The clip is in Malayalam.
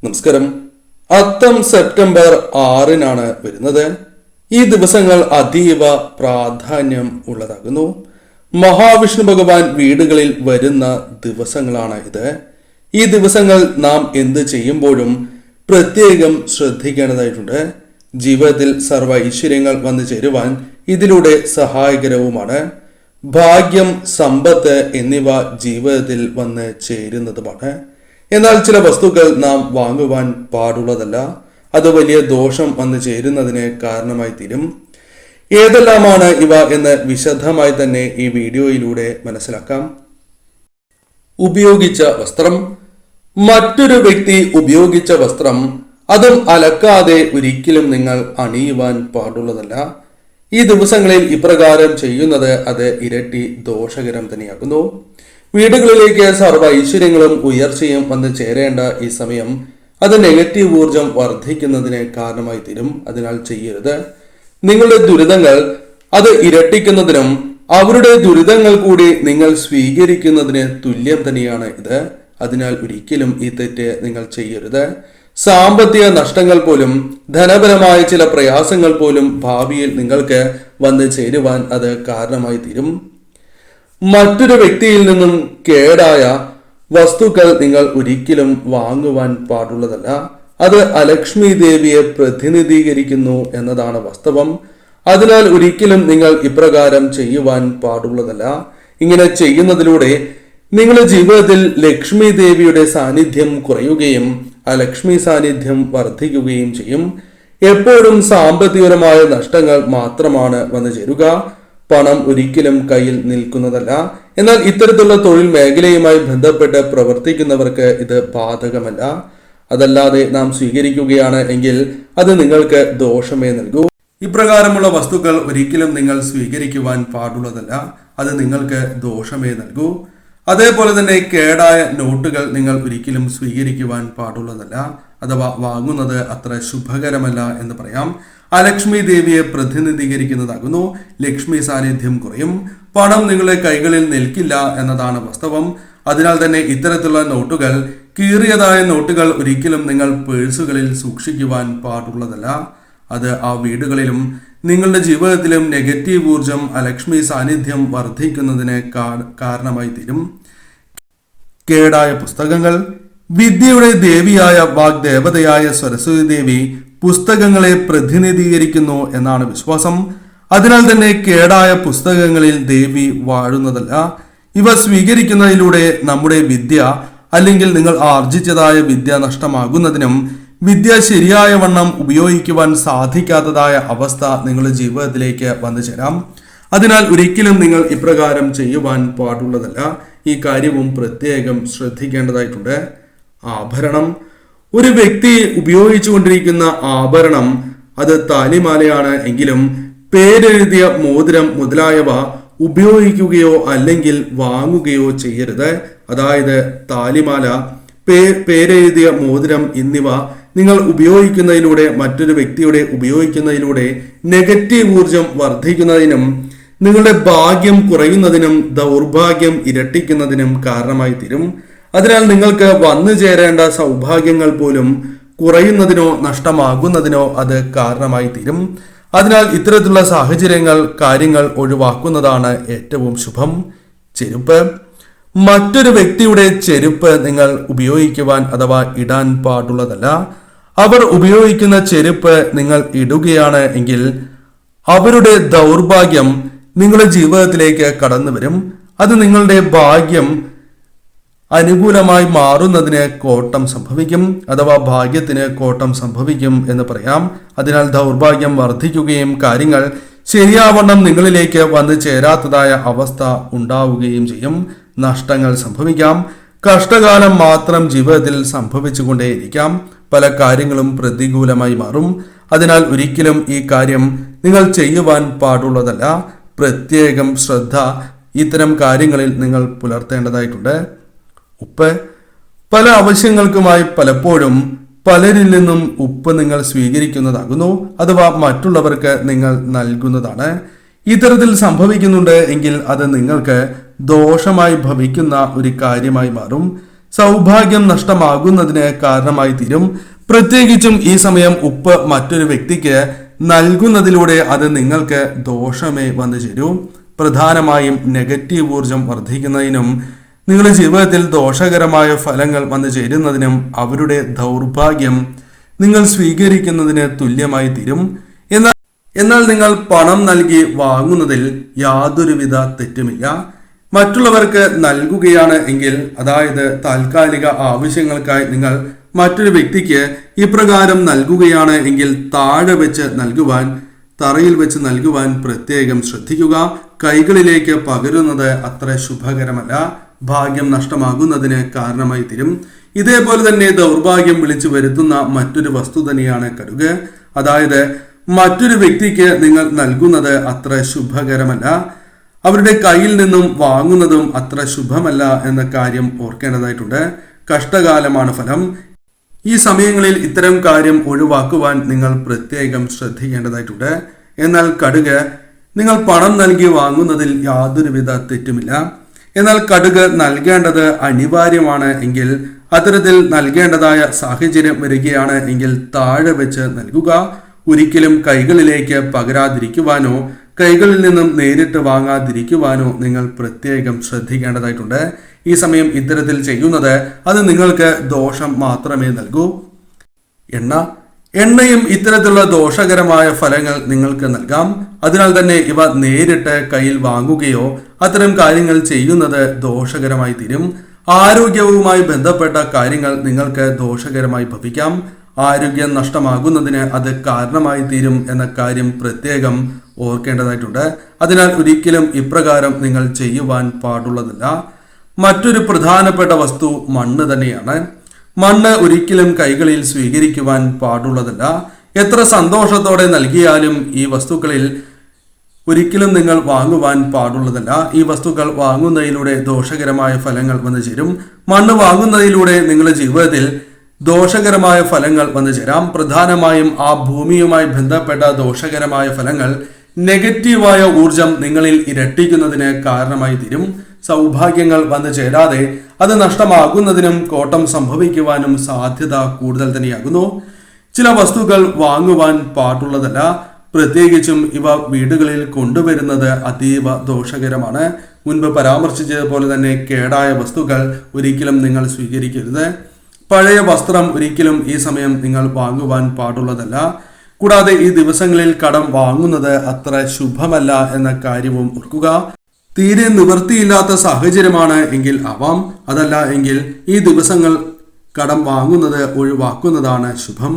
നമസ്കാരം. അത്തം സെപ്റ്റംബർ 6-നാണ് വരുന്നത്. ഈ ദിവസങ്ങൾ അതീവ പ്രാധാന്യം ഉള്ളതാകുന്നു. മഹാവിഷ്ണു ഭഗവാൻ വീടുകളിൽ വരുന്ന ദിവസങ്ങളാണ് ഇത്. ഈ ദിവസങ്ങൾ നാം എന്ത് ചെയ്യുമ്പോഴും പ്രത്യേകം ശ്രദ്ധിക്കേണ്ടതായിട്ടുണ്ട്. ജീവിതത്തിൽ സർവ്വ ഐശ്വര്യങ്ങൾ വന്നു ചേരുവാൻ ഇതിലൂടെ സഹായകരവുമാണ്. ഭാഗ്യം, സമ്പത്ത് എന്നിവ ജീവിതത്തിൽ വന്ന് ചേരുന്നതുമാണ്. എന്നാൽ ചില വസ്തുക്കൾ നാം വാങ്ങുവാൻ പാടുള്ളതല്ല. അത് വലിയ ദോഷം വന്നു ചേരുന്നതിന് കാരണമായി തീരും. ഏതെല്ലാമാണ് ഇവ എന്ന് വിശദമായി തന്നെ ഈ വീഡിയോയിലൂടെ മനസ്സിലാക്കാം. ഉപയോഗിച്ച വസ്ത്രം. മറ്റൊരു വ്യക്തി ഉപയോഗിച്ച വസ്ത്രം, അതും അലക്കാതെ ഒരിക്കലും നിങ്ങൾ അണിയുവാൻ പാടുള്ളതല്ല. ഈ ദിവസങ്ങളിൽ ഇപ്രകാരം ചെയ്യുന്നത് അത് ഇരട്ടി ദോഷകരം തന്നെയാകുന്നു. വീടുകളിലേക്ക് സർവ്വ ഐശ്വര്യങ്ങളും ഉയർച്ചയും വന്ന് ചേരേണ്ട ഈ സമയം അത് നെഗറ്റീവ് ഊർജം വർദ്ധിക്കുന്നതിന് കാരണമായി തീരും. അതിനാൽ ചെയ്യരുത്. നിങ്ങളുടെ ദുരിതങ്ങൾ അത് ഇരട്ടിക്കുന്നതിനും അവരുടെ ദുരിതങ്ങൾ കൂടി നിങ്ങൾ സ്വീകരിക്കുന്നതിന് തുല്യം തന്നെയാണ് ഇത്. അതിനാൽ ഒരിക്കലും ഈ തെറ്റ് നിങ്ങൾ ചെയ്യരുത്. സാമ്പത്തിക നഷ്ടങ്ങൾ പോലും, ധനപരമായ ചില പ്രയാസങ്ങൾ പോലും ഭാവിയിൽ നിങ്ങൾക്ക് വന്ന് ചേരുവാൻ അത് കാരണമായി തീരും. മറ്റൊരു വ്യക്തിയിൽ നിന്നും കേടായ വസ്തുക്കൾ നിങ്ങൾ ഒരിക്കലും വാങ്ങുവാൻ പാടുള്ളതല്ല. അത് അലക്ഷ്മി ദേവിയെ പ്രതിനിധീകരിക്കുന്നു എന്നതാണ് വാസ്തവം. അതിനാൽ ഒരിക്കലും നിങ്ങൾ ഇപ്രകാരം ചെയ്യുവാൻ പാടുള്ളതല്ല. ഇങ്ങനെ ചെയ്യുന്നതിലൂടെ നിങ്ങളുടെ ജീവിതത്തിൽ ലക്ഷ്മി ദേവിയുടെ സാന്നിധ്യം കുറയുകയും അലക്ഷ്മി സാന്നിധ്യം വർദ്ധിക്കുകയും ചെയ്യും. എപ്പോഴും സാമ്പത്തികപരമായ നഷ്ടങ്ങൾ മാത്രമാണ് വന്നു ചേരുക. പണം ഒരിക്കലും കയ്യിൽ നിൽക്കുന്നതല്ല. എന്നാൽ ഇത്തരത്തിലുള്ള തൊഴിൽ മേഖലയുമായി ബന്ധപ്പെട്ട് പ്രവർത്തിക്കുന്നവർക്ക് ഇത് ബാധകമല്ല. അതല്ലാതെ നാം സ്വീകരിക്കുകയാണ് എങ്കിൽ അത് നിങ്ങൾക്ക് ദോഷമേ നൽകൂ. ഇപ്രകാരമുള്ള വസ്തുക്കൾ ഒരിക്കലും നിങ്ങൾ സ്വീകരിക്കുവാൻ പാടുള്ളതല്ല. അത് നിങ്ങൾക്ക് ദോഷമേ നൽകൂ. അതേപോലെ തന്നെ കേടായ നോട്ടുകൾ നിങ്ങൾ ഒരിക്കലും സ്വീകരിക്കുവാൻ പാടുള്ളതല്ല. അഥവാ വാങ്ങുന്നത് അത്ര ശുഭകരമല്ല എന്ന് പറയാം. അലക്ഷ്മി ദേവിയെ പ്രതിനിധീകരിക്കുന്നതാകുന്നു. ലക്ഷ്മി സാന്നിധ്യം കുറയും. പണം നിങ്ങളുടെ കൈകളിൽ നിൽക്കില്ല എന്നതാണ് വാസ്തവം. അതിനാൽ തന്നെ ഇത്തരത്തിലുള്ള നോട്ടുകൾ, കീറിയതായ നോട്ടുകൾ ഒരിക്കലും നിങ്ങൾ പേഴ്സുകളിൽ സൂക്ഷിക്കുവാൻ പാടുള്ളതല്ല. അത് ആ വീടുകളിലും നിങ്ങളുടെ ജീവിതത്തിലും നെഗറ്റീവ് ഊർജം, അലക്ഷ്മി സാന്നിധ്യം വർദ്ധിക്കുന്നതിന് കാരണമായി തീരും. കേടായ പുസ്തകങ്ങൾ. വിദ്യയുടെ ദേവിയായ വാഗ്ദേവതയായ സരസ്വതി ദേവി പുസ്തകങ്ങളെ പ്രതിനിധീകരിക്കുന്നു എന്നാണ് വിശ്വാസം. അതിനാൽ തന്നെ കേടായ പുസ്തകങ്ങളിൽ ദേവി വാഴുന്നതല്ല. ഇവ സ്വീകരിക്കുന്നതിലൂടെ നമ്മുടെ വിദ്യ അല്ലെങ്കിൽ നിങ്ങൾ ആർജിച്ചതായ വിദ്യ നഷ്ടമാകുന്നതിനും വിദ്യ ശരിയായ വണ്ണം ഉപയോഗിക്കുവാൻ സാധിക്കാത്തതായ അവസ്ഥ നിങ്ങളുടെ ജീവിതത്തിലേക്ക് വന്നു ചേരാം. അതിനാൽ ഒരിക്കലും നിങ്ങൾ ഇപ്രകാരം ചെയ്യുവാൻ പാടുള്ളതല്ല. ഈ കാര്യവും പ്രത്യേകം ശ്രദ്ധിക്കേണ്ടതായിട്ടുണ്ട്. ആഭരണം. ഒരു വ്യക്തി ഉപയോഗിച്ചുകൊണ്ടിരിക്കുന്ന ആഭരണം അത് താലിമാലയാണ് എങ്കിലും പേരെഴുതിയ മോതിരം മുതലായവ ഉപയോഗിക്കുകയോ അല്ലെങ്കിൽ വാങ്ങുകയോ ചെയ്യരുത്. അതായത് താലിമാല, പേരെഴുതിയ മോതിരം എന്നിവ നിങ്ങൾ ഉപയോഗിക്കുന്നതിലൂടെ, മറ്റൊരു വ്യക്തിയുടെ ഉപയോഗിക്കുന്നതിലൂടെ നെഗറ്റീവ് ഊർജം വർദ്ധിക്കുന്നതിനും നിങ്ങളുടെ ഭാഗ്യം കുറയുന്നതിനും ദൗർഭാഗ്യം ഇരട്ടിക്കുന്നതിനും കാരണമായി തീരും. അതിനാൽ നിങ്ങൾക്ക് വന്നു ചേരേണ്ട സൗഭാഗ്യങ്ങൾ പോലും കുറയുന്നതിനോ നഷ്ടമാകുന്നതിനോ അത് കാരണമായി തീരും. അതിനാൽ ഇത്തരത്തിലുള്ള കാര്യങ്ങൾ ഒഴിവാക്കുന്നതാണ് ഏറ്റവും ശുഭം. ചെരുപ്പ്. മറ്റൊരു വ്യക്തിയുടെ ചെരുപ്പ് നിങ്ങൾ ഉപയോഗിക്കുവാൻ അഥവാ ഇടാൻ പാടുള്ളതല്ല. അവർ ഉപയോഗിക്കുന്ന ചെരുപ്പ് നിങ്ങൾ ഇടുകയാണ് എങ്കിൽ അവരുടെ ദൗർഭാഗ്യം നിങ്ങളുടെ ജീവിതത്തിലേക്ക് കടന്നു വരും. അത് നിങ്ങളുടെ ഭാഗ്യം അനുകൂലമായി മാറുന്നതിന് കോട്ടം സംഭവിക്കും. അഥവാ ഭാഗ്യത്തിന് കോട്ടം സംഭവിക്കും എന്ന് പറയാം. അതിനാൽ ദൗർഭാഗ്യം വർദ്ധിക്കുകയും കാര്യങ്ങൾ ശരിയാവണ്ണം നിങ്ങളിലേക്ക് വന്നു ചേരാത്തതായ അവസ്ഥ ഉണ്ടാവുകയും ചെയ്യും. നഷ്ടങ്ങൾ സംഭവിക്കാം. കഷ്ടകാലം മാത്രം ജീവിതത്തിൽ സംഭവിച്ചുകൊണ്ടേയിരിക്കാം. പല കാര്യങ്ങളും പ്രതികൂലമായി മാറും. അതിനാൽ ഒരിക്കലും ഈ കാര്യം നിങ്ങൾ ചെയ്യുവാൻ പാടുള്ളതല്ല. പ്രത്യേകം ശ്രദ്ധ ഇത്തരം കാര്യങ്ങളിൽ നിങ്ങൾ പുലർത്തേണ്ടതായിട്ടുണ്ട്. ഉപ്പ്. പല ആവശ്യങ്ങൾക്കുമായി പലപ്പോഴും പലരിൽ നിന്നും ഉപ്പ് നിങ്ങൾ സ്വീകരിക്കുന്നതാകുന്നു. അഥവാ മറ്റുള്ളവർക്ക് നിങ്ങൾ നൽകുന്നതാണ്. ഇത്തരത്തിൽ സംഭവിക്കുന്നുണ്ട് എങ്കിൽ അത് നിങ്ങൾക്ക് ദോഷമായി ഭവിക്കുന്ന ഒരു കാര്യമായി മാറും. സൗഭാഗ്യം നഷ്ടമാകുന്നതിന് കാരണമായി തീരും. പ്രത്യേകിച്ചും ഈ സമയം ഉപ്പ് മറ്റൊരു വ്യക്തിക്ക് നൽകുന്നതിലൂടെ അത് നിങ്ങൾക്ക് ദോഷമേ വന്നു ചേരൂ. പ്രധാനമായും നെഗറ്റീവ് ഊർജം വർദ്ധിക്കുന്നതിനും നിങ്ങളുടെ ജീവിതത്തിൽ ദോഷകരമായ ഫലങ്ങൾ വന്നു ചേരുന്നതിനും അവരുടെ ദൗർഭാഗ്യം നിങ്ങൾ സ്വീകരിക്കുന്നതിന് തുല്യമായി തീരും. എന്നാൽ നിങ്ങൾ പണം നൽകി വാങ്ങുന്നതിൽ യാതൊരുവിധ തെറ്റുമില്ല. മറ്റുള്ളവർക്ക് നൽകുകയാണ് എങ്കിൽ, അതായത് താൽക്കാലിക ആവശ്യങ്ങൾക്കായി നിങ്ങൾ മറ്റൊരു വ്യക്തിക്ക് ഇപ്രകാരം നൽകുകയാണ് എങ്കിൽ താഴെ വെച്ച് നൽകുവാൻ, തറയിൽ വെച്ച് നൽകുവാൻ പ്രത്യേകം ശ്രദ്ധിക്കുക. കൈകളിലേക്ക് പകരുന്നത് അത്ര ശുഭകരമല്ല, ഭാഗ്യം നഷ്ടമാകുന്നതിന് കാരണമായി തീരും. ഇതേപോലെ തന്നെ ദൗർഭാഗ്യം വിളിച്ചു വരുത്തുന്ന മറ്റൊരു വസ്തു തന്നെയാണ് കടുക്. അതായത് മറ്റൊരു വ്യക്തിക്ക് നിങ്ങൾ നൽകുന്നത് അത്ര ശുഭകരമല്ല, അവരുടെ കയ്യിൽ നിന്നും വാങ്ങുന്നതും അത്ര ശുഭമല്ല എന്ന കാര്യം ഓർക്കേണ്ടതായിട്ടുണ്ട്. കഷ്ടകാലമാണ് ഫലം. ഈ സമയങ്ങളിൽ ഇത്തരം കാര്യം ഒഴിവാക്കുവാൻ നിങ്ങൾ പ്രത്യേകം ശ്രദ്ധിക്കേണ്ടതായിട്ടുണ്ട്. എന്നാൽ കടുക് നിങ്ങൾ പണം നൽകി വാങ്ങുന്നതിൽ യാതൊരുവിധ തെറ്റുമില്ല. എന്നാൽ കടുക് നൽകേണ്ടത് അനിവാര്യമാണ് എങ്കിൽ, അത്തരത്തിൽ നൽകേണ്ടതായ സാഹചര്യം വരികയാണ് എങ്കിൽ താഴെ വെച്ച് നൽകുക. ഒരിക്കലും കൈകളിലേക്ക് പകരാതിരിക്കുവാനോ കൈകളിൽ നിന്നും നേരിട്ട് വാങ്ങാതിരിക്കുവാനോ നിങ്ങൾ പ്രത്യേകം ശ്രദ്ധിക്കേണ്ടതായിട്ടുണ്ട്. ഈ സമയം ഇത്തരത്തിൽ ചെയ്യുന്നത് അത് നിങ്ങൾക്ക് ദോഷം മാത്രമേ നൽകൂ. എണ്ണയും ഇത്തരത്തിലുള്ള ദോഷകരമായ ഫലങ്ങൾ നിങ്ങൾക്ക് നൽകാം. അതിനാൽ തന്നെ ഇവ നേരിട്ട് കയ്യിൽ വാങ്ങുകയോ അത്തരം കാര്യങ്ങൾ ചെയ്യുന്നത് ദോഷകരമായി തീരും. ആരോഗ്യവുമായി ബന്ധപ്പെട്ട കാര്യങ്ങൾ നിങ്ങൾക്ക് ദോഷകരമായി ഭവിക്കാം. ആരോഗ്യം നഷ്ടമാകുന്നതിന് അത് കാരണമായി തീരും എന്ന കാര്യം പ്രത്യേകം ഓർക്കേണ്ടതായിട്ടുണ്ട്. അതിനാൽ ഒരിക്കലും ഇപ്രകാരം നിങ്ങൾ ചെയ്യുവാൻ പാടുള്ളതല്ല. മറ്റൊരു പ്രധാനപ്പെട്ട വസ്തു മണ്ണ് തന്നെയാണ്. മണ്ണ് ഒരിക്കലും കൈകളിൽ സ്വീകരിക്കുവാൻ പാടുള്ളതല്ല. എത്ര സന്തോഷത്തോടെ നൽകിയാലും ഈ വസ്തുക്കളിൽ ഒരിക്കലും നിങ്ങൾ വാങ്ങുവാൻ പാടുള്ളതല്ല. ഈ വസ്തുക്കൾ വാങ്ങുന്നതിലൂടെ ദോഷകരമായ ഫലങ്ങൾ വന്നു ചേരും. മണ്ണ് വാങ്ങുന്നതിലൂടെ നിങ്ങളുടെ ജീവിതത്തിൽ ദോഷകരമായ ഫലങ്ങൾ വന്നു ചേരാം. പ്രധാനമായും ആ ഭൂമിയുമായി ബന്ധപ്പെട്ട ദോഷകരമായ ഫലങ്ങൾ നെഗറ്റീവായ ഊർജം നിങ്ങളിൽ ഇരട്ടിക്കുന്നതിന് കാരണമായി തീരും. സൗഭാഗ്യങ്ങൾ വന്നു ചേരാതെ അത് നഷ്ടമാകുന്നതിനും കോട്ടം സംഭവിക്കുവാനും സാധ്യത കൂടുതൽ തന്നെയാകുന്നു. ചില വസ്തുക്കൾ വാങ്ങുവാൻ പാടുള്ളതല്ല. പ്രത്യേകിച്ചും ഇവ വീടുകളിൽ കൊണ്ടുവരുന്നത് അതീവ ദോഷകരമാണ്. മുൻപ് പരാമർശിച്ചതുപോലെ തന്നെ കേടായ വസ്തുക്കൾ ഒരിക്കലും നിങ്ങൾ സ്വീകരിക്കരുത്. പഴയ വസ്ത്രം ഒരിക്കലും ഈ സമയം നിങ്ങൾ വാങ്ങുവാൻ പാടുള്ളതല്ല. കൂടാതെ ഈ ദിവസങ്ങളിൽ കടം വാങ്ങുന്നത് അത്ര ശുഭമല്ല എന്ന കാര്യവും ഓർക്കുക. തീരെ നിവൃത്തിയില്ലാത്ത സാഹചര്യമാണ് എങ്കിൽ ആവാം. അതല്ല എങ്കിൽ ഈ ദിവസങ്ങൾ കടം വാങ്ങുന്നത് ഒഴിവാക്കുന്നതാണ് ശുഭം.